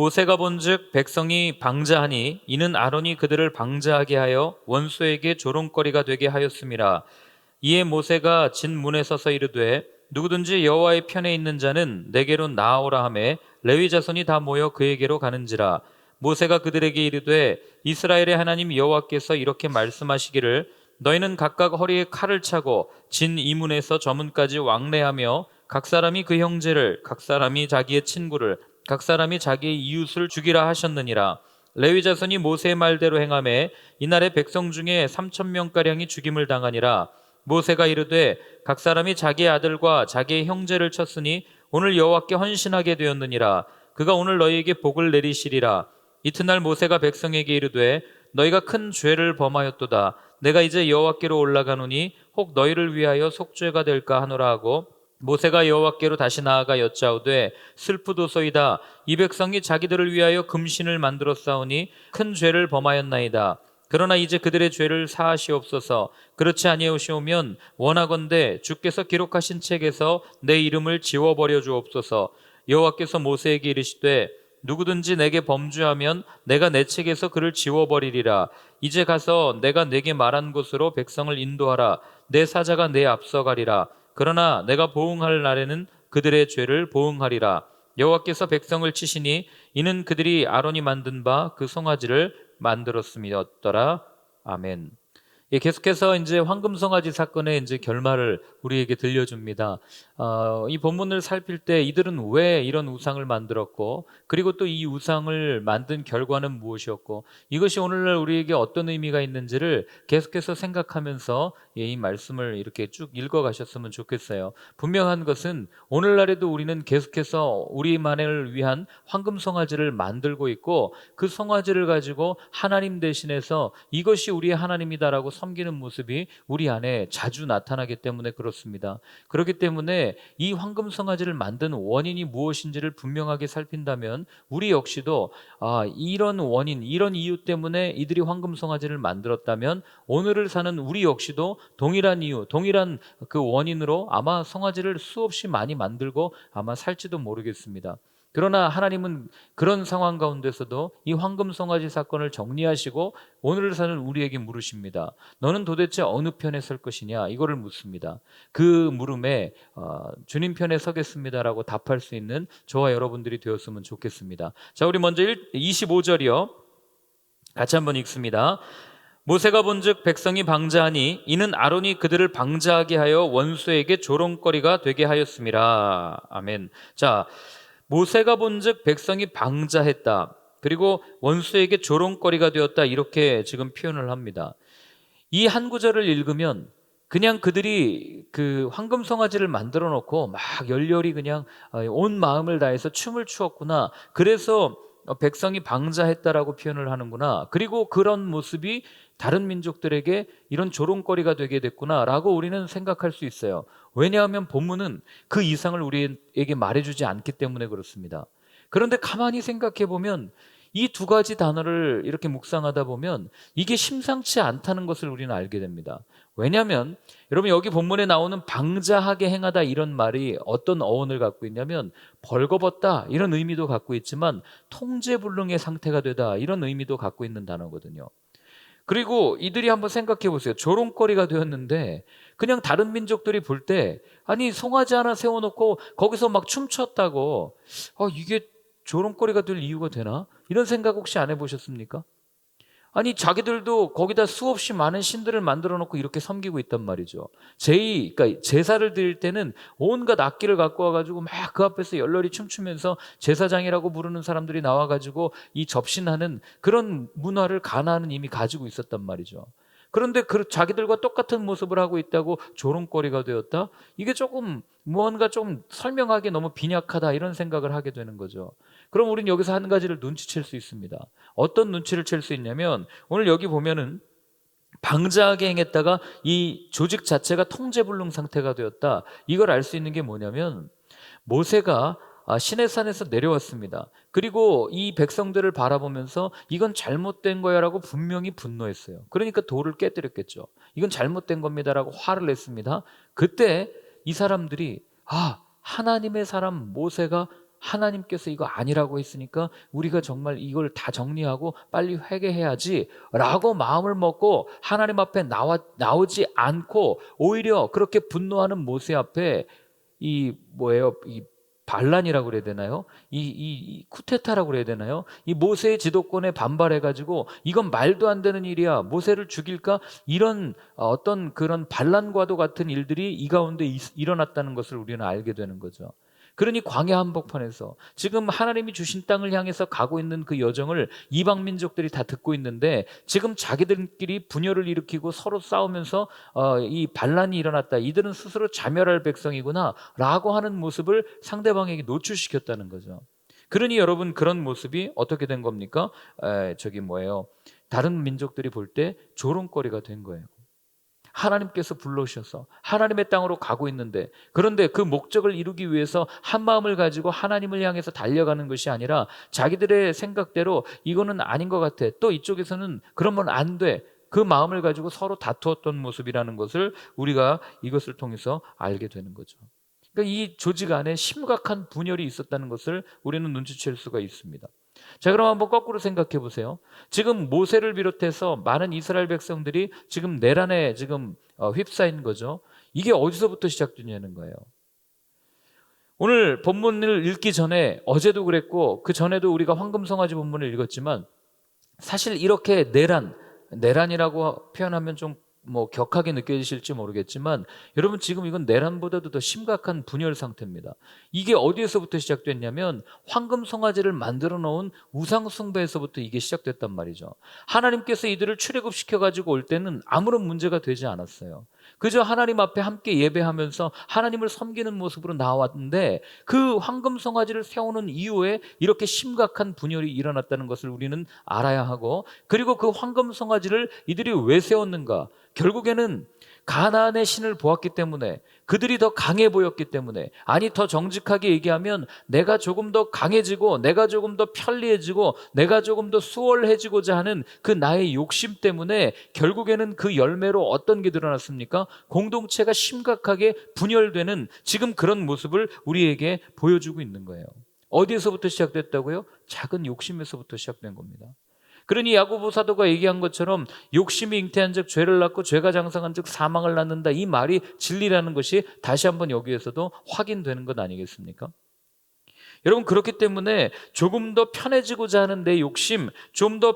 모세가 본즉 백성이 방자하니 이는 아론이 그들을 방자하게 하여 원수에게 조롱거리가 되게 하였음이라. 이에 모세가 진 문에 서서 이르되 누구든지 여호와의 편에 있는 자는 내게로 나아오라 하매 레위 자손이 다 모여 그에게로 가는지라. 모세가 그들에게 이르되 이스라엘의 하나님 여호와께서 이렇게 말씀하시기를 너희는 각각 허리에 칼을 차고 진 이문에서 저 문까지 왕래하며 각 사람이 그 형제를, 각 사람이 자기의 친구를, 각 사람이 자기의 이웃을 죽이라 하셨느니라. 레위 자손이 모세의 말대로 행하매 이날에 백성 중에 3,000명가량이 죽임을 당하니라. 모세가 이르되 각 사람이 자기의 아들과 자기의 형제를 쳤으니 오늘 여호와께 헌신하게 되었느니라. 그가 오늘 너희에게 복을 내리시리라. 이튿날 모세가 백성에게 이르되 너희가 큰 죄를 범하였도다. 내가 이제 여호와께로 올라가노니 혹 너희를 위하여 속죄가 될까 하노라 하고 모세가 여호와께로 다시 나아가 여짜오되 슬프도소이다. 이 백성이 자기들을 위하여 금신을 만들어 싸우니 큰 죄를 범하였나이다. 그러나 이제 그들의 죄를 사하시옵소서. 그렇지 아니하시오면 원하건대 주께서 기록하신 책에서 내 이름을 지워버려 주옵소서. 여호와께서 모세에게 이르시되 누구든지 내게 범죄하면 내가 내 책에서 그를 지워버리리라. 이제 가서 내가 내게 말한 곳으로 백성을 인도하라. 내 사자가 내 앞서 가리라. 그러나 내가 보응할 날에는 그들의 죄를 보응하리라. 여호와께서 백성을 치시니 이는 그들이 아론이 만든 바 그 송아지를 만들었음이었더라. 아멘. 예, 계속해서 이제 황금송아지 사건의 이제 결말을 우리에게 들려줍니다. 이 본문을 살필 때 이들은 왜 이런 우상을 만들었고, 그리고 또 이 우상을 만든 결과는 무엇이었고, 이것이 오늘날 우리에게 어떤 의미가 있는지를 계속해서 생각하면서 이 말씀을 이렇게 쭉 읽어가셨으면 좋겠어요. 분명한 것은 오늘날에도 우리는 계속해서 우리만을 위한 황금송아지를 만들고 있고, 그 송아지를 가지고 하나님 대신해서 이것이 우리의 하나님이다라고 섬기는 모습이 우리 안에 자주 나타나기 때문에 그렇습니다. 그렇기 때문에 이 황금송아지를 만든 원인이 무엇인지를 분명하게 살핀다면 우리 역시도 이런 원인, 이런 이유 때문에 이들이 황금송아지를 만들었다면 오늘을 사는 우리 역시도 동일한 이유, 동일한 그 원인으로 아마 송아지를 수없이 많이 만들고 아마 살지도 모르겠습니다. 그러나 하나님은 그런 상황 가운데서도 이 황금송아지 사건을 정리하시고 오늘을 사는 우리에게 물으십니다. 너는 도대체 어느 편에 설 것이냐? 이거를 묻습니다. 그 물음에 주님 편에 서겠습니다라고 답할 수 있는 저와 여러분들이 되었으면 좋겠습니다. 자, 우리 먼저 25절이요. 같이 한번 읽습니다. 모세가 본즉 백성이 방자하니 이는 아론이 그들을 방자하게 하여 원수에게 조롱거리가 되게 하였음이라. 아멘. 자, 모세가 본즉 백성이 방자했다. 그리고 원수에게 조롱거리가 되었다. 이렇게 지금 표현을 합니다. 이 한 구절을 읽으면 그냥 그들이 그 황금송아지를 만들어 놓고 막 열렬히 그냥 온 마음을 다해서 춤을 추었구나. 그래서 백성이 방자했다라고 표현을 하는구나. 그리고 그런 모습이 다른 민족들에게 이런 조롱거리가 되게 됐구나라고 우리는 생각할 수 있어요. 왜냐하면 본문은 그 이상을 우리에게 말해주지 않기 때문에 그렇습니다. 그런데 가만히 생각해 보면 이 두 가지 단어를 이렇게 묵상하다 보면 이게 심상치 않다는 것을 우리는 알게 됩니다. 왜냐하면 여러분 여기 본문에 나오는 방자하게 행하다 이런 말이 어떤 어원을 갖고 있냐면 벌거벗다 이런 의미도 갖고 있지만 통제불능의 상태가 되다 이런 의미도 갖고 있는 단어거든요. 그리고 이들이 한번 생각해 보세요. 조롱거리가 되었는데 그냥 다른 민족들이 볼 때 아니 송아지 하나 세워놓고 거기서 막 춤췄다고 이게 조롱거리가 될 이유가 되나? 이런 생각 혹시 안 해보셨습니까? 아니 자기들도 거기다 수없이 많은 신들을 만들어 놓고 이렇게 섬기고 있단 말이죠. 그러니까 제사를 드릴 때는 온갖 악기를 갖고 와가지고 막 그 앞에서 열렬히 춤추면서 제사장이라고 부르는 사람들이 나와가지고 이 접신하는 그런 문화를 가나안은 이미 가지고 있었단 말이죠. 그런데 자기들과 똑같은 모습을 하고 있다고 조롱거리가 되었다? 이게 조금 무언가 좀 설명하기 너무 빈약하다 이런 생각을 하게 되는 거죠. 그럼 우리는 여기서 한 가지를 눈치챌 수 있습니다. 어떤 눈치를 챌 수 있냐면 오늘 여기 보면은 방자하게 행했다가 이 조직 자체가 통제불능 상태가 되었다. 이걸 알 수 있는 게 뭐냐면 모세가 시내산에서 내려왔습니다. 그리고 이 백성들을 바라보면서 이건 잘못된 거야 라고 분명히 분노했어요. 그러니까 돌을 깨뜨렸겠죠. 이건 잘못된 겁니다 라고 화를 냈습니다. 그때 이 사람들이 하나님의 사람 모세가 하나님께서 이거 아니라고 했으니까 우리가 정말 이걸 다 정리하고 빨리 회개해야지라고 마음을 먹고 하나님 앞에 나오지 않고 오히려 그렇게 분노하는 모세 앞에 이 반란이라고 그래야 되나요? 이 쿠데타라고 그래야 되나요? 이 모세의 지도권에 반발해가지고 이건 말도 안 되는 일이야, 모세를 죽일까? 이런 어떤 그런 반란과도 같은 일들이 이 가운데 일어났다는 것을 우리는 알게 되는 거죠. 그러니 광야 한복판에서 지금 하나님이 주신 땅을 향해서 가고 있는 그 여정을 이방 민족들이 다 듣고 있는데 지금 자기들끼리 분열을 일으키고 서로 싸우면서 이 반란이 일어났다, 이들은 스스로 자멸할 백성이구나 라고 하는 모습을 상대방에게 노출시켰다는 거죠. 그러니 여러분, 그런 모습이 어떻게 된 겁니까? 다른 민족들이 볼 때 조롱거리가 된 거예요. 하나님께서 불러오셔서 하나님의 땅으로 가고 있는데, 그런데 그 목적을 이루기 위해서 한 마음을 가지고 하나님을 향해서 달려가는 것이 아니라 자기들의 생각대로 이거는 아닌 것 같아, 또 이쪽에서는 그러면 안 돼, 그 마음을 가지고 서로 다투었던 모습이라는 것을 우리가 이것을 통해서 알게 되는 거죠. 그러니까 이 조직 안에 심각한 분열이 있었다는 것을 우리는 눈치챌 수가 있습니다. 자, 그럼 한번 거꾸로 생각해 보세요. 지금 모세를 비롯해서 많은 이스라엘 백성들이 지금 내란에 휩싸인 거죠. 이게 어디서부터 시작되냐는 거예요. 오늘 본문을 읽기 전에, 어제도 그랬고 그 전에도 우리가 황금송아지 본문을 읽었지만, 사실 이렇게 내란이라고 표현하면 좀 격하게 느껴지실지 모르겠지만, 여러분 지금 이건 내란보다도 더 심각한 분열 상태입니다. 이게 어디에서부터 시작됐냐면 황금송아지를 만들어 놓은 우상 숭배에서부터 이게 시작됐단 말이죠. 하나님께서 이들을 출애굽시켜 가지고 올 때는 아무런 문제가 되지 않았어요. 그저 하나님 앞에 함께 예배하면서 하나님을 섬기는 모습으로 나왔는데, 그 황금송아지를 세우는 이후에 이렇게 심각한 분열이 일어났다는 것을 우리는 알아야 하고, 그리고 그 황금송아지를 이들이 왜 세웠는가? 결국에는 가나안의 신을 보았기 때문에, 그들이 더 강해 보였기 때문에, 아니 더 정직하게 얘기하면 내가 조금 더 강해지고 내가 조금 더 편리해지고 내가 조금 더 수월해지고자 하는 그 나의 욕심 때문에 결국에는 그 열매로 어떤 게 드러났습니까? 공동체가 심각하게 분열되는 지금 그런 모습을 우리에게 보여주고 있는 거예요. 어디에서부터 시작됐다고요? 작은 욕심에서부터 시작된 겁니다. 그러니 야고보 사도가 얘기한 것처럼 욕심이 잉태한 즉 죄를 낳고 죄가 장성한 즉 사망을 낳는다, 이 말이 진리라는 것이 다시 한번 여기에서도 확인되는 것 아니겠습니까? 여러분, 그렇기 때문에 조금 더 편해지고자 하는 내 욕심, 좀 더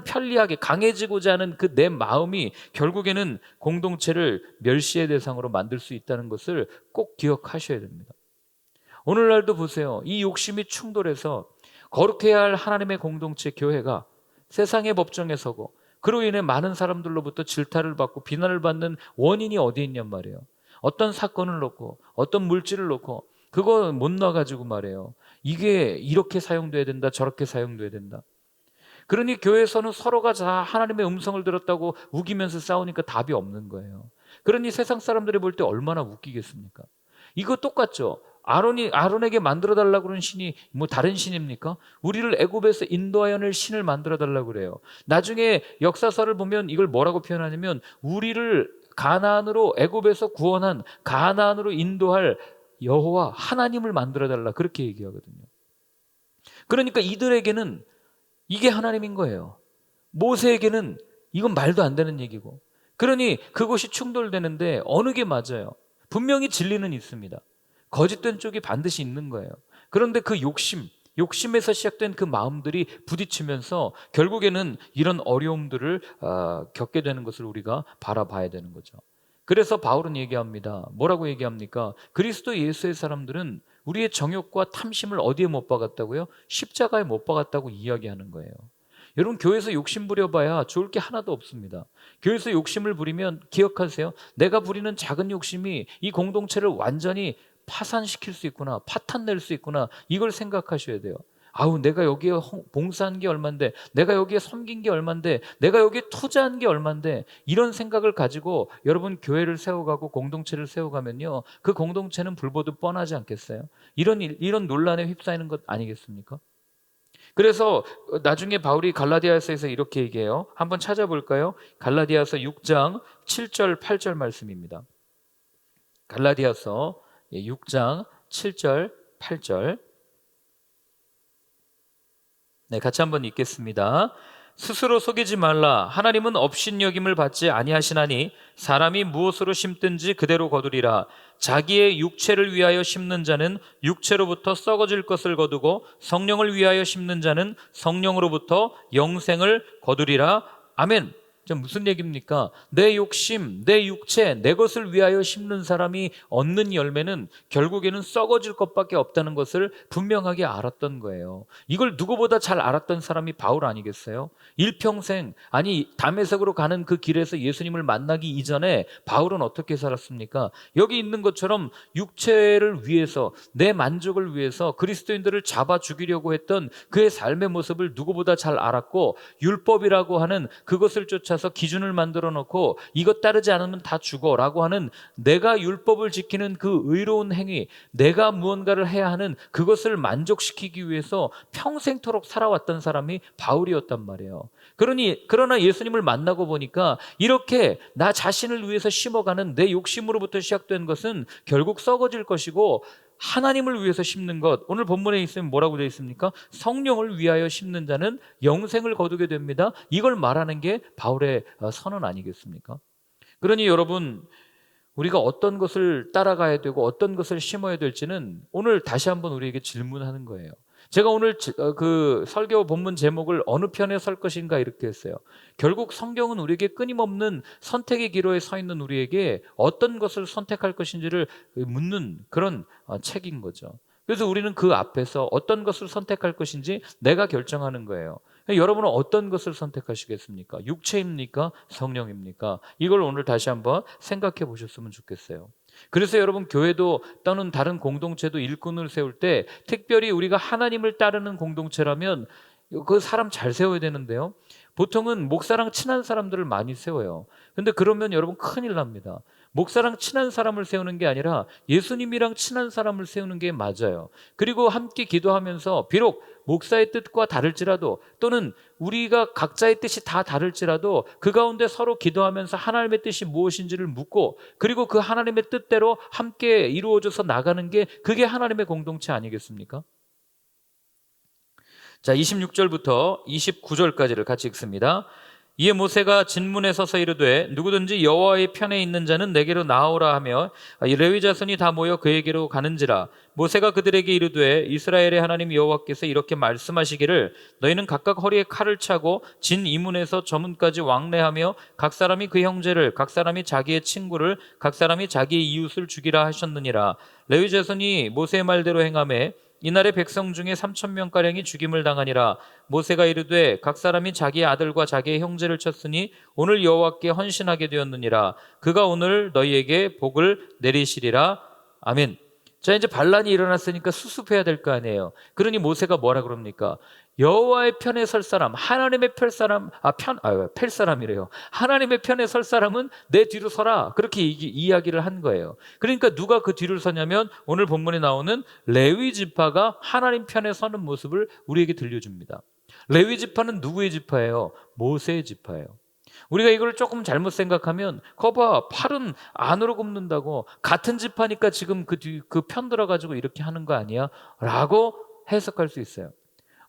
편리하게 강해지고자 하는 그 내 마음이 결국에는 공동체를 멸시의 대상으로 만들 수 있다는 것을 꼭 기억하셔야 됩니다. 오늘날도 보세요. 이 욕심이 충돌해서 거룩해야 할 하나님의 공동체 교회가 세상의 법정에 서고, 그로 인해 많은 사람들로부터 질타를 받고 비난을 받는 원인이 어디에 있냔 말이에요. 어떤 사건을 놓고 어떤 물질을 놓고 그거 못 놔가지고 말이에요, 이게 이렇게 사용돼야 된다, 저렇게 사용돼야 된다. 그러니 교회에서는 서로가 다 하나님의 음성을 들었다고 우기면서 싸우니까 답이 없는 거예요. 그러니 세상 사람들이 볼 때 얼마나 웃기겠습니까? 이거 똑같죠. 아론에게 만들어 달라고 그러는 신이 다른 신입니까? 우리를 애굽에서 인도하여 낼 신을 만들어 달라고 그래요. 나중에 역사서를 보면 이걸 뭐라고 표현하냐면, 우리를 가나안으로, 애굽에서 구원한 가나안으로 인도할 여호와 하나님을 만들어 달라, 그렇게 얘기하거든요. 그러니까 이들에게는 이게 하나님인 거예요. 모세에게는 이건 말도 안 되는 얘기고. 그러니 그것이 충돌되는데 어느 게 맞아요? 분명히 진리는 있습니다. 거짓된 쪽이 반드시 있는 거예요. 그런데 그 욕심에서 시작된 그 마음들이 부딪히면서 결국에는 이런 어려움들을 겪게 되는 것을 우리가 바라봐야 되는 거죠. 그래서 바울은 얘기합니다. 뭐라고 얘기합니까? 그리스도 예수의 사람들은 우리의 정욕과 탐심을 어디에 못 박았다고요? 십자가에 못 박았다고 이야기하는 거예요. 여러분, 교회에서 욕심 부려봐야 좋을 게 하나도 없습니다. 교회에서 욕심을 부리면 기억하세요. 내가 부리는 작은 욕심이 이 공동체를 완전히 파산시킬 수 있구나, 파탄낼 수 있구나, 이걸 생각하셔야 돼요. 내가 여기에 봉사한 게 얼만데, 내가 여기에 섬긴 게 얼만데, 내가 여기에 투자한 게 얼만데, 이런 생각을 가지고 여러분 교회를 세워가고 공동체를 세워가면요, 그 공동체는 불보듯 뻔하지 않겠어요? 이런 논란에 휩싸이는 것 아니겠습니까? 그래서 나중에 바울이 갈라디아서에서 이렇게 얘기해요. 한번 찾아볼까요? 갈라디아서 6장 7절 8절 말씀입니다. 갈라디아서 6장 7절 8절. 네, 같이 한번 읽겠습니다. 스스로 속이지 말라. 하나님은 업신여김을 받지 아니하시나니 사람이 무엇으로 심든지 그대로 거두리라. 자기의 육체를 위하여 심는 자는 육체로부터 썩어질 것을 거두고 성령을 위하여 심는 자는 성령으로부터 영생을 거두리라. 아멘. 자, 무슨 얘기입니까? 내 욕심, 내 육체, 내 것을 위하여 심는 사람이 얻는 열매는 결국에는 썩어질 것밖에 없다는 것을 분명하게 알았던 거예요. 이걸 누구보다 잘 알았던 사람이 바울 아니겠어요? 일평생, 아니 다메섹으로 가는 그 길에서 예수님을 만나기 이전에 바울은 어떻게 살았습니까? 여기 있는 것처럼 육체를 위해서, 내 만족을 위해서 그리스도인들을 잡아 죽이려고 했던 그의 삶의 모습을 누구보다 잘 알았고, 율법이라고 하는 그것을 쫓아서 기준을 만들어 놓고 이것 따르지 않으면 다 죽어라고 하는, 내가 율법을 지키는 그 의로운 행위, 내가 무언가를 해야 하는 그것을 만족시키기 위해서 평생토록 살아왔던 사람이 바울이었단 말이에요. 그러나 예수님을 만나고 보니까 이렇게 나 자신을 위해서 심어가는 내 욕심으로부터 시작된 것은 결국 썩어질 것이고, 하나님을 위해서 심는 것, 오늘 본문에 있으면 뭐라고 되어 있습니까? 성령을 위하여 심는 자는 영생을 거두게 됩니다. 이걸 말하는 게 바울의 선언 아니겠습니까? 그러니 여러분, 우리가 어떤 것을 따라가야 되고 어떤 것을 심어야 될지는 오늘 다시 한번 우리에게 질문하는 거예요. 제가 오늘 그 설교 본문 제목을 어느 편에 설 것인가 이렇게 했어요. 결국 성경은 우리에게 끊임없는 선택의 기로에 서 있는 우리에게 어떤 것을 선택할 것인지를 묻는 그런 책인 거죠. 그래서 우리는 그 앞에서 어떤 것을 선택할 것인지 내가 결정하는 거예요. 여러분은 어떤 것을 선택하시겠습니까? 육체입니까? 성령입니까? 이걸 오늘 다시 한번 생각해 보셨으면 좋겠어요. 그래서 여러분, 교회도 또는 다른 공동체도 일꾼을 세울 때 특별히 우리가 하나님을 따르는 공동체라면 그 사람 잘 세워야 되는데요, 보통은 목사랑 친한 사람들을 많이 세워요. 근데 그러면 여러분 큰일 납니다. 목사랑 친한 사람을 세우는 게 아니라 예수님이랑 친한 사람을 세우는 게 맞아요. 그리고 함께 기도하면서 비록 목사의 뜻과 다를지라도, 또는 우리가 각자의 뜻이 다 다를지라도 그 가운데 서로 기도하면서 하나님의 뜻이 무엇인지를 묻고, 그리고 그 하나님의 뜻대로 함께 이루어져서 나가는 게, 그게 하나님의 공동체 아니겠습니까? 자, 26절부터 29절까지를 같이 읽습니다. 이에 모세가 진문에 서서 이르되 누구든지 여호와의 편에 있는 자는 내게로 나오라 하며 레위 자손이 다 모여 그에게로 가는지라. 모세가 그들에게 이르되 이스라엘의 하나님 여호와께서 이렇게 말씀하시기를 너희는 각각 허리에 칼을 차고 진 이문에서 저 문까지 왕래하며 각 사람이 그 형제를, 각 사람이 자기의 친구를, 각 사람이 자기의 이웃을 죽이라 하셨느니라. 레위 자손이 모세의 말대로 행하매 이날에 백성 중에 3,000명가량이 죽임을 당하니라. 모세가 이르되 각 사람이 자기의 아들과 자기의 형제를 쳤으니 오늘 여호와께 헌신하게 되었느니라. 그가 오늘 너희에게 복을 내리시리라. 아멘. 자, 이제 반란이 일어났으니까 수습해야 될 거 아니에요. 그러니 모세가 뭐라 그럽니까? 여호와의 편에 설 사람, 하나님의 펼 사람이래요. 하나님의 편에 설 사람은 내 뒤로 서라. 그렇게 이야기를 한 거예요. 그러니까 누가 그 뒤를 서냐면 오늘 본문에 나오는 레위 지파가 하나님 편에 서는 모습을 우리에게 들려줍니다. 레위 지파는 누구의 지파예요? 모세의 지파예요. 우리가 이걸 조금 잘못 생각하면 거봐, 팔은 안으로 굽는다고, 같은 지파니까 지금 그 편 들어가지고 이렇게 하는 거 아니야? 라고 해석할 수 있어요.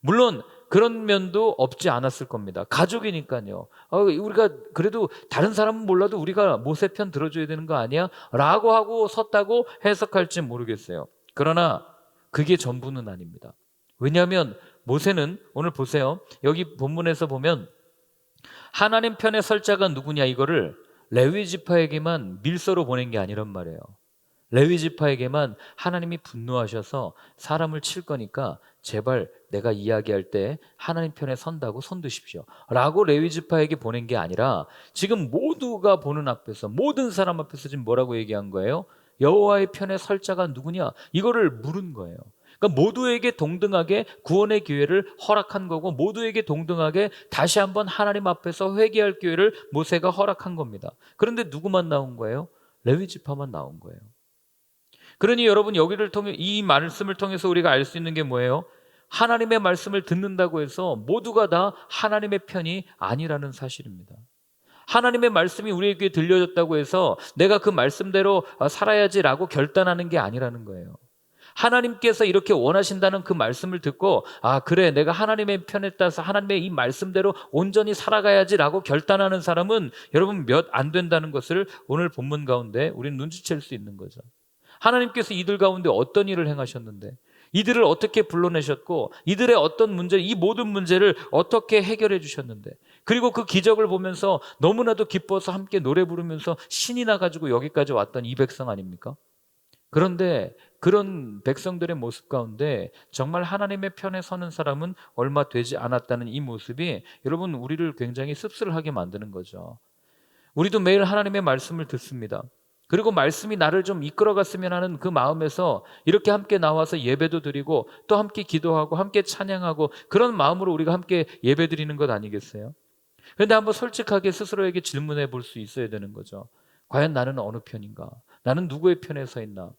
물론 그런 면도 없지 않았을 겁니다. 가족이니까요. 우리가 그래도 다른 사람은 몰라도 우리가 모세 편 들어줘야 되는 거 아니야? 라고 하고 섰다고 해석할지 모르겠어요. 그러나 그게 전부는 아닙니다. 왜냐하면 모세는, 오늘 보세요, 여기 본문에서 보면 하나님 편에 설 자가 누구냐, 이거를 레위 지파에게만 밀서로 보낸 게 아니란 말이에요. 레위 지파에게만 하나님이 분노하셔서 사람을 칠 거니까 제발 내가 이야기할 때 하나님 편에 선다고 손 드십시오 라고 레위 지파에게 보낸 게 아니라, 지금 모두가 보는 앞에서, 모든 사람 앞에서 지금 뭐라고 얘기한 거예요? 여호와의 편에 설 자가 누구냐, 이거를 물은 거예요. 그러니까 모두에게 동등하게 구원의 기회를 허락한 거고, 모두에게 동등하게 다시 한번 하나님 앞에서 회개할 기회를 모세가 허락한 겁니다. 그런데 누구만 나온 거예요? 레위 지파만 나온 거예요. 그러니 여러분, 여기를 통해, 이 말씀을 통해서 우리가 알 수 있는 게 뭐예요? 하나님의 말씀을 듣는다고 해서 모두가 다 하나님의 편이 아니라는 사실입니다. 하나님의 말씀이 우리에게 들려졌다고 해서 내가 그 말씀대로 살아야지라고 결단하는 게 아니라는 거예요. 하나님께서 이렇게 원하신다는 그 말씀을 듣고 그래, 내가 하나님의 편에 따라서 하나님의 이 말씀대로 온전히 살아가야지라고 결단하는 사람은 여러분 몇 안 된다는 것을 오늘 본문 가운데 우리는 눈치챌 수 있는 거죠. 하나님께서 이들 가운데 어떤 일을 행하셨는데, 이들을 어떻게 불러내셨고, 이들의 어떤 문제, 이 모든 문제를 어떻게 해결해 주셨는데, 그리고 그 기적을 보면서 너무나도 기뻐서 함께 노래 부르면서 신이 나가지고 여기까지 왔던 이 백성 아닙니까? 그런데 그런 백성들의 모습 가운데 정말 하나님의 편에 서는 사람은 얼마 되지 않았다는 이 모습이 여러분 우리를 굉장히 씁쓸하게 만드는 거죠. 우리도 매일 하나님의 말씀을 듣습니다. 그리고 말씀이 나를 좀 이끌어갔으면 하는 그 마음에서 이렇게 함께 나와서 예배도 드리고 또 함께 기도하고 함께 찬양하고 그런 마음으로 우리가 함께 예배 드리는 것 아니겠어요? 그런데 한번 솔직하게 스스로에게 질문해 볼 수 있어야 되는 거죠. 과연 나는 어느 편인가? 나는 누구의 편에 서 있나?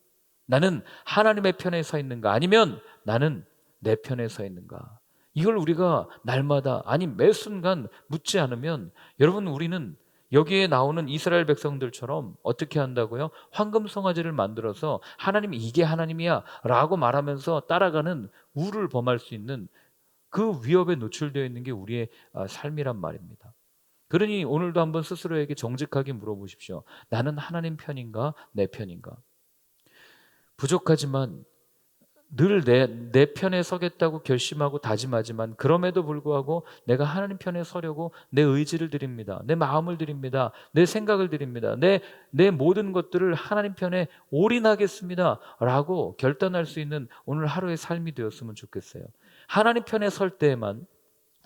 나는 하나님의 편에 서 있는가? 아니면 나는 내 편에 서 있는가? 이걸 우리가 날마다, 아니 매 순간 묻지 않으면 여러분 우리는 여기에 나오는 이스라엘 백성들처럼 어떻게 한다고요? 황금 송아지를 만들어서 하나님이 이게 하나님이야 라고 말하면서 따라가는 우를 범할 수 있는 그 위협에 노출되어 있는 게 우리의 삶이란 말입니다. 그러니 오늘도 한번 스스로에게 정직하게 물어보십시오. 나는 하나님 편인가? 내 편인가? 부족하지만 늘 내 편에 서겠다고 결심하고 다짐하지만 그럼에도 불구하고 내가 하나님 편에 서려고 내 의지를 드립니다. 내 마음을 드립니다. 내 생각을 드립니다. 내 모든 것들을 하나님 편에 올인하겠습니다 라고 결단할 수 있는 오늘 하루의 삶이 되었으면 좋겠어요. 하나님 편에 설 때에만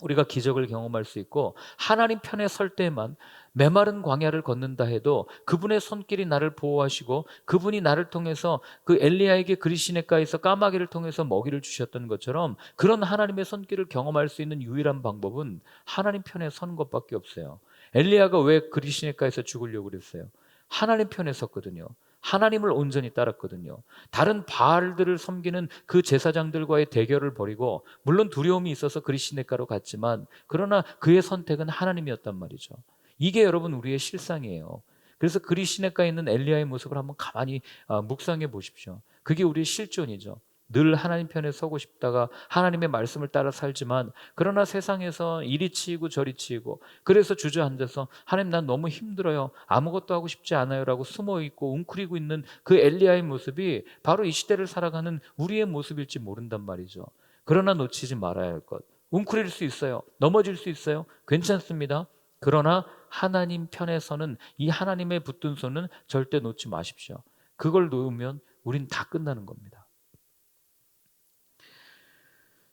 우리가 기적을 경험할 수 있고, 하나님 편에 설 때에만 메마른 광야를 걷는다 해도 그분의 손길이 나를 보호하시고 그분이 나를 통해서 그 엘리야에게 그리시네가에서 까마귀를 통해서 먹이를 주셨던 것처럼 그런 하나님의 손길을 경험할 수 있는 유일한 방법은 하나님 편에 서는 것밖에 없어요. 엘리야가 왜 그리시네가에서 죽으려고 그랬어요? 하나님 편에 섰거든요. 하나님을 온전히 따랐거든요. 다른 바알들을 섬기는 그 제사장들과의 대결을 벌이고, 물론 두려움이 있어서 그리시네가로 갔지만 그러나 그의 선택은 하나님이었단 말이죠. 이게 여러분 우리의 실상이에요. 그래서 그리시네가에 있는 엘리야의 모습을 한번 가만히 묵상해 보십시오. 그게 우리의 실존이죠. 늘 하나님 편에 서고 싶다가 하나님의 말씀을 따라 살지만 그러나 세상에서 이리 치이고 저리 치이고, 그래서 주저앉아서 하나님 난 너무 힘들어요, 아무것도 하고 싶지 않아요 라고 숨어있고 웅크리고 있는 그 엘리야의 모습이 바로 이 시대를 살아가는 우리의 모습일지 모른단 말이죠. 그러나 놓치지 말아야 할 것, 웅크릴 수 있어요, 넘어질 수 있어요, 괜찮습니다. 그러나 하나님 편에서는 이 하나님의 붙든 손은 절대 놓지 마십시오. 그걸 놓으면 우린 다 끝나는 겁니다.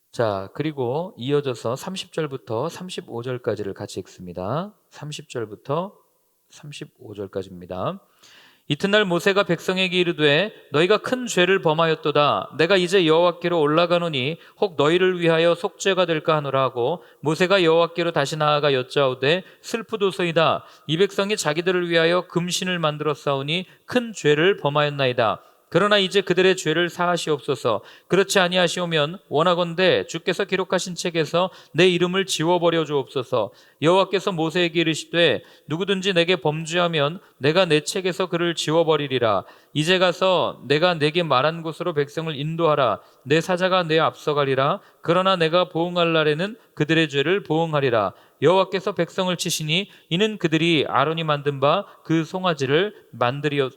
자, 그리고 이어져서 30절부터 35절까지를 같이 읽습니다. 30절부터 35절까지입니다. 이튿날 모세가 백성에게 이르되 너희가 큰 죄를 범하였도다. 내가 이제 여호와께로 올라가노니 혹 너희를 위하여 속죄가 될까 하노라 하고, 모세가 여호와께로 다시 나아가 여짜오되 슬프도소이다. 이 백성이 자기들을 위하여 금신을 만들어 싸우니 큰 죄를 범하였나이다. 그러나 이제 그들의 죄를 사하시옵소서. 그렇지 아니하시오면 원하건대 주께서 기록하신 책에서 내 이름을 지워버려 주옵소서. 여호와께서 모세에게 이르시되 누구든지 내게 범죄하면 내가 내 책에서 그를 지워버리리라. 이제 가서 내가 내게 말한 곳으로 백성을 인도하라. 내 사자가 내 앞서가리라. 그러나 내가 보응할 날에는 그들의 죄를 보응하리라. 여호와께서 백성을 치시니 이는 그들이 아론이 만든 바 그 송아지를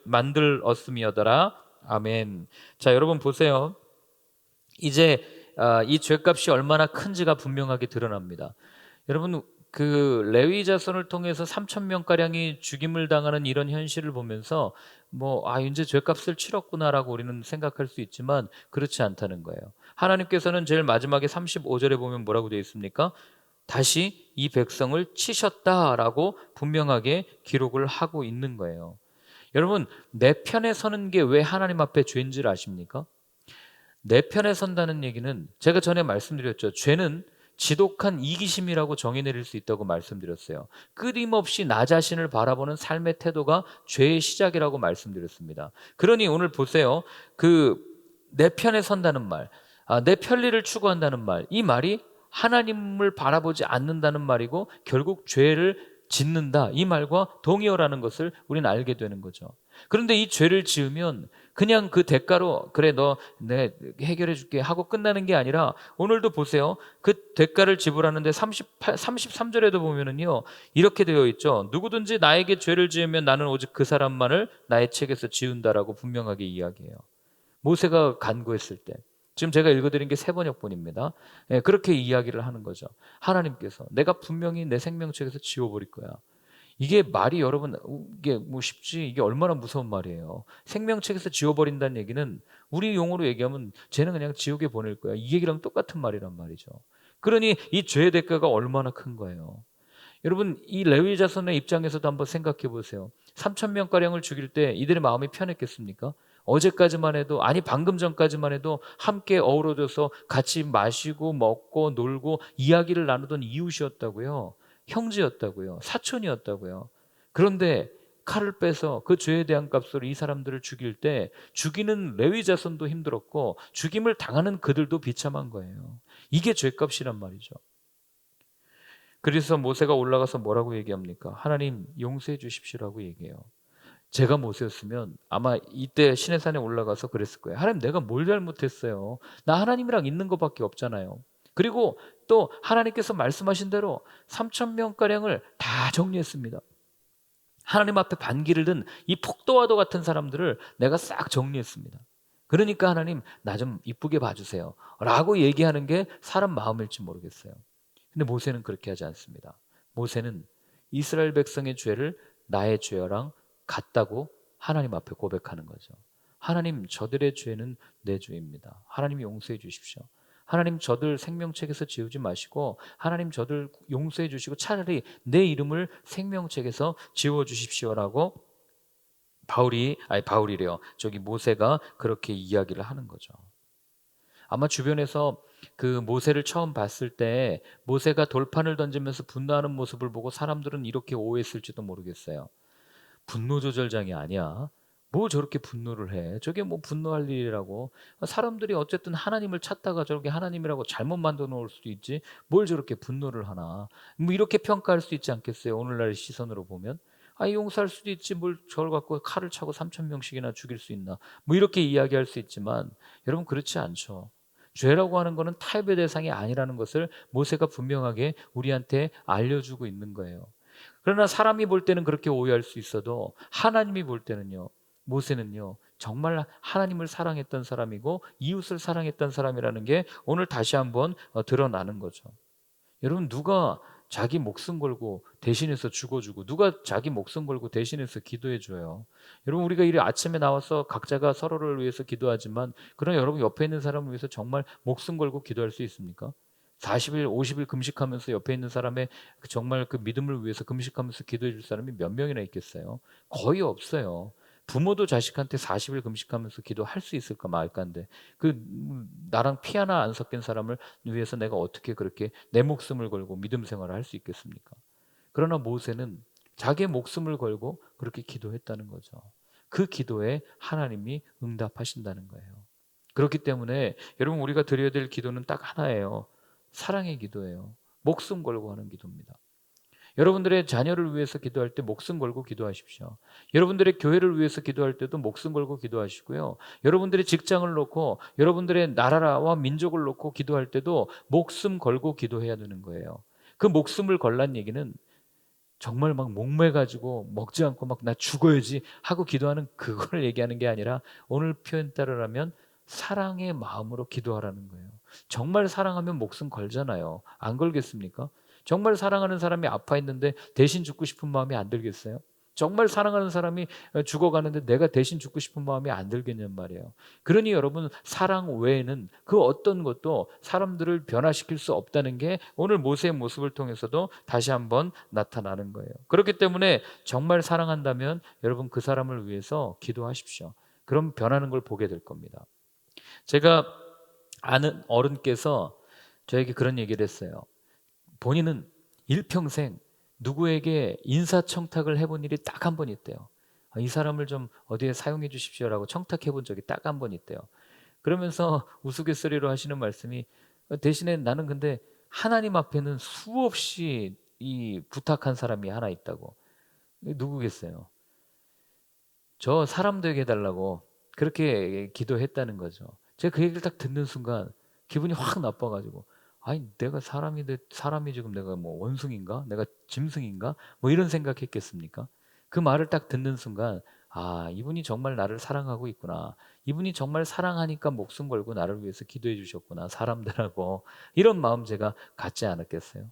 만들었음이어더라. 아멘. 자, 여러분 보세요. 이제 이 죄값이 얼마나 큰지가 분명하게 드러납니다. 여러분, 그 레위 자손을 통해서 3,000명가량이 죽임을 당하는 이런 현실을 보면서 이제 죄값을 치렀구나라고 우리는 생각할 수 있지만 그렇지 않다는 거예요. 하나님께서는 제일 마지막에 35절에 보면 뭐라고 되어 있습니까? 다시 이 백성을 치셨다라고 분명하게 기록을 하고 있는 거예요. 여러분, 내 편에 서는 게 왜 하나님 앞에 죄인지를 아십니까? 내 편에 선다는 얘기는 제가 전에 말씀드렸죠. 죄는 지독한 이기심이라고 정의 내릴 수 있다고 말씀드렸어요. 끊임없이 나 자신을 바라보는 삶의 태도가 죄의 시작이라고 말씀드렸습니다. 그러니 오늘 보세요. 내 편에 선다는 말, 내 편리를 추구한다는 말, 이 말이 하나님을 바라보지 않는다는 말이고 결국 죄를 짓는다, 이 말과 동의어라는 것을 우리는 알게 되는 거죠. 그런데 이 죄를 지으면 그냥 그 대가로 그래 너 내 해결해 줄게 하고 끝나는 게 아니라 오늘도 보세요. 그 대가를 지불하는데 33절에도 보면은요. 이렇게 되어 있죠. 누구든지 나에게 죄를 지으면 나는 오직 그 사람만을 나의 책에서 지운다라고 분명하게 이야기해요. 모세가 간구했을 때. 지금 제가 읽어드린 게 세 번역본입니다. 예, 그렇게 이야기를 하는 거죠. 하나님께서 내가 분명히 내 생명책에서 지워버릴 거야. 이게 말이 여러분 이게 뭐 쉽지 이게 얼마나 무서운 말이에요. 생명책에서 지워버린다는 얘기는 우리 용어로 얘기하면 쟤는 그냥 지옥에 보낼 거야. 이 얘기랑 똑같은 말이란 말이죠. 그러니 이 죄의 대가가 얼마나 큰 거예요. 여러분 이 레위 자손의 입장에서도 한번 생각해 보세요. 3천 명가량을 죽일 때 이들의 마음이 편했겠습니까? 어제까지만 해도 아니 방금 전까지만 해도 함께 어우러져서 같이 마시고 먹고 놀고 이야기를 나누던 이웃이었다고요. 형제였다고요. 사촌이었다고요. 그런데 칼을 빼서 그 죄에 대한 값으로 이 사람들을 죽일 때 죽이는 레위 자손도 힘들었고 죽임을 당하는 그들도 비참한 거예요. 이게 죄값이란 말이죠. 그래서 모세가 올라가서 뭐라고 얘기합니까? 하나님 용서해 주십시오라고 얘기해요. 제가 모세였으면 아마 이때 시내산에 올라가서 그랬을 거예요. 하나님 내가 뭘 잘못했어요? 나 하나님이랑 있는 것밖에 없잖아요. 그리고 또 하나님께서 말씀하신 대로 3천 명가량을 다 정리했습니다. 하나님 앞에 반기를 든 이 폭도와도 같은 사람들을 내가 싹 정리했습니다. 그러니까 하나님 나 좀 이쁘게 봐주세요 라고 얘기하는 게 사람 마음일지 모르겠어요. 근데 모세는 그렇게 하지 않습니다. 모세는 이스라엘 백성의 죄를 나의 죄랑 같다고 하나님 앞에 고백하는 거죠. 하나님 저들의 죄는 내 죄입니다. 하나님이 용서해 주십시오. 하나님 저들 생명책에서 지우지 마시고 하나님 저들 용서해 주시고 차라리 내 이름을 생명책에서 지워 주십시오라고 바울이래요. 저기 모세가 그렇게 이야기를 하는 거죠. 아마 주변에서 그 모세를 처음 봤을 때 모세가 돌판을 던지면서 분노하는 모습을 보고 사람들은 이렇게 오해했을지도 모르겠어요. 분노 조절장이 아니야. 뭐 저렇게 분노를 해. 저게 뭐 분노할 일이라고. 사람들이 어쨌든 하나님을 찾다가 저렇게 하나님이라고 잘못 만들어 놓을 수도 있지. 뭘 저렇게 분노를 하나. 뭐 이렇게 평가할 수 있지 않겠어요. 오늘날의 시선으로 보면. 용서할 수도 있지. 뭘 저걸 갖고 칼을 차고 3천 명씩이나 죽일 수 있나. 뭐 이렇게 이야기할 수 있지만 여러분 그렇지 않죠. 죄라고 하는 것은 타협의 대상이 아니라는 것을 모세가 분명하게 우리한테 알려주고 있는 거예요. 그러나 사람이 볼 때는 그렇게 오해할 수 있어도 하나님이 볼 때는요. 모세는요. 정말 하나님을 사랑했던 사람이고 이웃을 사랑했던 사람이라는 게 오늘 다시 한번 드러나는 거죠. 여러분 누가 자기 목숨 걸고 대신해서 죽어주고 누가 자기 목숨 걸고 대신해서 기도해줘요. 여러분 우리가 이 아침에 나와서 각자가 서로를 위해서 기도하지만 그러나 여러분 옆에 있는 사람을 위해서 정말 목숨 걸고 기도할 수 있습니까? 40일 50일 금식하면서 옆에 있는 사람의 정말 그 믿음을 위해서 금식하면서 기도해 줄 사람이 몇 명이나 있겠어요? 거의 없어요. 부모도 자식한테 40일 금식하면서 기도할 수 있을까 말까인데 나랑 피 하나 안 섞인 사람을 위해서 내가 어떻게 그렇게 내 목숨을 걸고 믿음 생활을 할 수 있겠습니까? 그러나 모세는 자기의 목숨을 걸고 그렇게 기도했다는 거죠. 그 기도에 하나님이 응답하신다는 거예요. 그렇기 때문에 여러분 우리가 드려야 될 기도는 딱 하나예요. 사랑의 기도예요. 목숨 걸고 하는 기도입니다. 여러분들의 자녀를 위해서 기도할 때 목숨 걸고 기도하십시오. 여러분들의 교회를 위해서 기도할 때도 목숨 걸고 기도하시고요. 여러분들의 직장을 놓고 여러분들의 나라와 민족을 놓고 기도할 때도 목숨 걸고 기도해야 되는 거예요. 그 목숨을 걸란 얘기는 정말 막 목매가지고 먹지 않고 막 나 죽어야지 하고 기도하는 그걸 얘기하는 게 아니라 오늘 표현 따르라면 사랑의 마음으로 기도하라는 거예요. 정말 사랑하면 목숨 걸잖아요. 안 걸겠습니까? 정말 사랑하는 사람이 아파 있는데 대신 죽고 싶은 마음이 안 들겠어요? 정말 사랑하는 사람이 죽어가는데 내가 대신 죽고 싶은 마음이 안 들겠냔 말이에요. 그러니 여러분 사랑 외에는 그 어떤 것도 사람들을 변화시킬 수 없다는 게 오늘 모세의 모습을 통해서도 다시 한번 나타나는 거예요. 그렇기 때문에 정말 사랑한다면 여러분 그 사람을 위해서 기도하십시오. 그럼 변하는 걸 보게 될 겁니다. 제가 아는 어른께서 저에게 그런 얘기를 했어요. 본인은 일평생 누구에게 인사청탁을 해본 일이 딱 한 번 있대요. 이 사람을 좀 어디에 사용해 주십시오라고 청탁해 본 적이 딱 한 번 있대요. 그러면서 우스갯소리로 하시는 말씀이 대신에 나는 근데 하나님 앞에는 수없이 이 부탁한 사람이 하나 있다고. 누구겠어요? 저 사람 되게 해달라고 그렇게 기도했다는 거죠. 제가 그 얘기를 딱 듣는 순간 기분이 확 나빠가지고, 아니 내가 사람이 지금 내가 뭐 원숭인가? 내가 짐승인가? 뭐 이런 생각했겠습니까? 그 말을 딱 듣는 순간, 아, 이분이 정말 나를 사랑하고 있구나. 이분이 정말 사랑하니까 목숨 걸고 나를 위해서 기도해 주셨구나. 사람들하고. 이런 마음 제가 갖지 않았겠어요?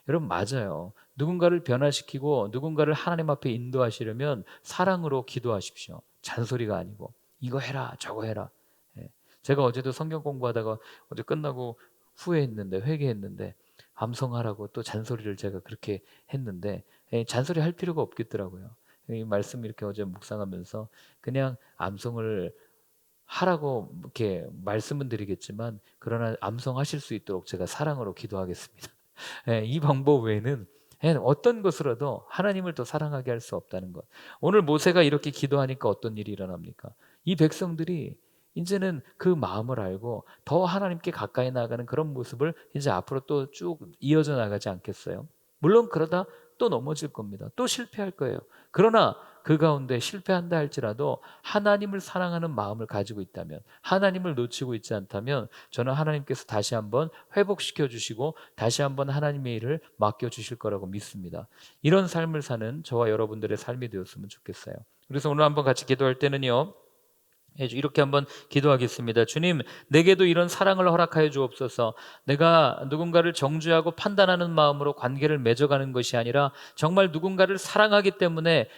여러분, 맞아요. 누군가를 변화시키고 누군가를 하나님 앞에 인도하시려면 사랑으로 기도하십시오. 잔소리가 아니고. 이거 해라, 저거 해라. 예. 제가 어제도 성경 공부하다가 어제 끝나고 후회했는데, 회개했는데, 암송하라고 또 잔소리를 제가 그렇게 했는데, 잔소리 할 필요가 없겠더라고요. 이 말씀 이렇게 어제 묵상하면서 그냥 암송을 하라고 이렇게 말씀은 드리겠지만, 그러나 암송하실 수 있도록 제가 사랑으로 기도하겠습니다. 이 방법 외에는 어떤 것으로도 하나님을 더 사랑하게 할 수 없다는 것. 오늘 모세가 이렇게 기도하니까 어떤 일이 일어납니까? 이 백성들이 이제는 그 마음을 알고 더 하나님께 가까이 나가는 그런 모습을 이제 앞으로 또 쭉 이어져 나가지 않겠어요? 물론 그러다 또 넘어질 겁니다. 또 실패할 거예요. 그러나 그 가운데 실패한다 할지라도 하나님을 사랑하는 마음을 가지고 있다면, 하나님을 놓치고 있지 않다면, 저는 하나님께서 다시 한번 회복시켜 주시고 다시 한번 하나님의 일을 맡겨 주실 거라고 믿습니다. 이런 삶을 사는 저와 여러분들의 삶이 되었으면 좋겠어요. 그래서 오늘 한번 같이 기도할 때는요, 이렇게 한번 기도하겠습니다. 주님, 내게도 이런 사랑을 허락하여 주옵소서. 내가 누군가를 정죄하고 판단하는 마음으로 관계를 맺어가는 것이 아니라 정말 누군가를 사랑하기 때문에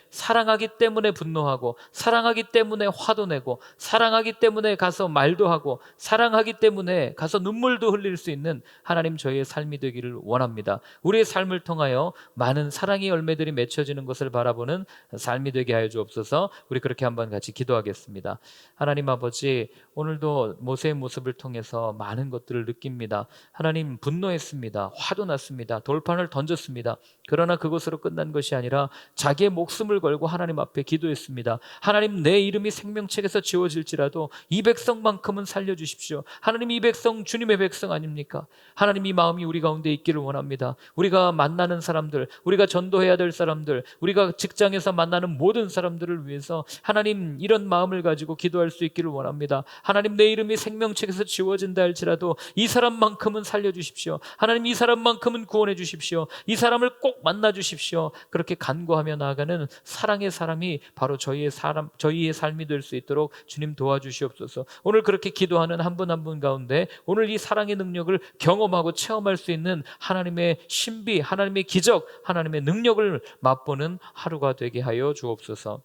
분노하고, 사랑하기 때문에 화도 내고, 사랑하기 때문에 가서 말도 하고, 사랑하기 때문에 가서 눈물도 흘릴 수 있는 하나님, 저희의 삶이 되기를 원합니다. 우리의 삶을 통하여 많은 사랑의 열매들이 맺혀지는 것을 바라보는 삶이 되게 하여 주옵소서. 우리 그렇게 한번 같이 기도하겠습니다. 하나님 아버지, 오늘도 모세의 모습을 통해서 많은 것들을 느낍니다. 하나님, 분노했습니다. 화도 났습니다. 돌판을 던졌습니다. 그러나 그것으로 끝난 것이 아니라 자기의 목숨을 걸고 하나님 앞에 기도했습니다. 하나님, 내 이름이 생명책에서 지워질지라도 이 백성만큼은 살려주십시오. 하나님, 이 백성 주님의 백성 아닙니까? 하나님, 이 마음이 우리 가운데 있기를 원합니다. 우리가 만나는 사람들, 우리가 전도해야 될 사람들, 우리가 직장에서 만나는 모든 사람들을 위해서 하나님, 이런 마음을 가지고 기도할 수 있기를 원합니다. 하나님, 내 이름이 생명책에서 지워진다 할지라도 이 사람만큼은 살려주십시오. 하나님, 이 사람만큼은 구원해 주십시오. 이 사람을 꼭 만나 주십시오. 그렇게 간구하며 나아가는 사랑의 사람이 바로 저희의 삶이 될 수 있도록 주님 도와주시옵소서. 오늘 그렇게 기도하는 한 분 한 분 가운데 오늘 이 사랑의 능력을 경험하고 체험할 수 있는 하나님의 신비, 하나님의 기적, 하나님의 능력을 맛보는 하루가 되게 하여 주옵소서.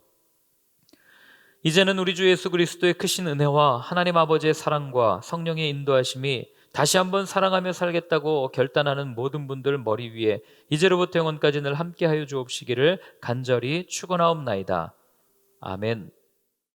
이제는 우리 주 예수 그리스도의 크신 은혜와 하나님 아버지의 사랑과 성령의 인도하심이 다시 한번 사랑하며 살겠다고 결단하는 모든 분들 머리 위에 이제로부터 영원까지 늘 함께하여 주옵시기를 간절히 축원하옵나이다. 아멘.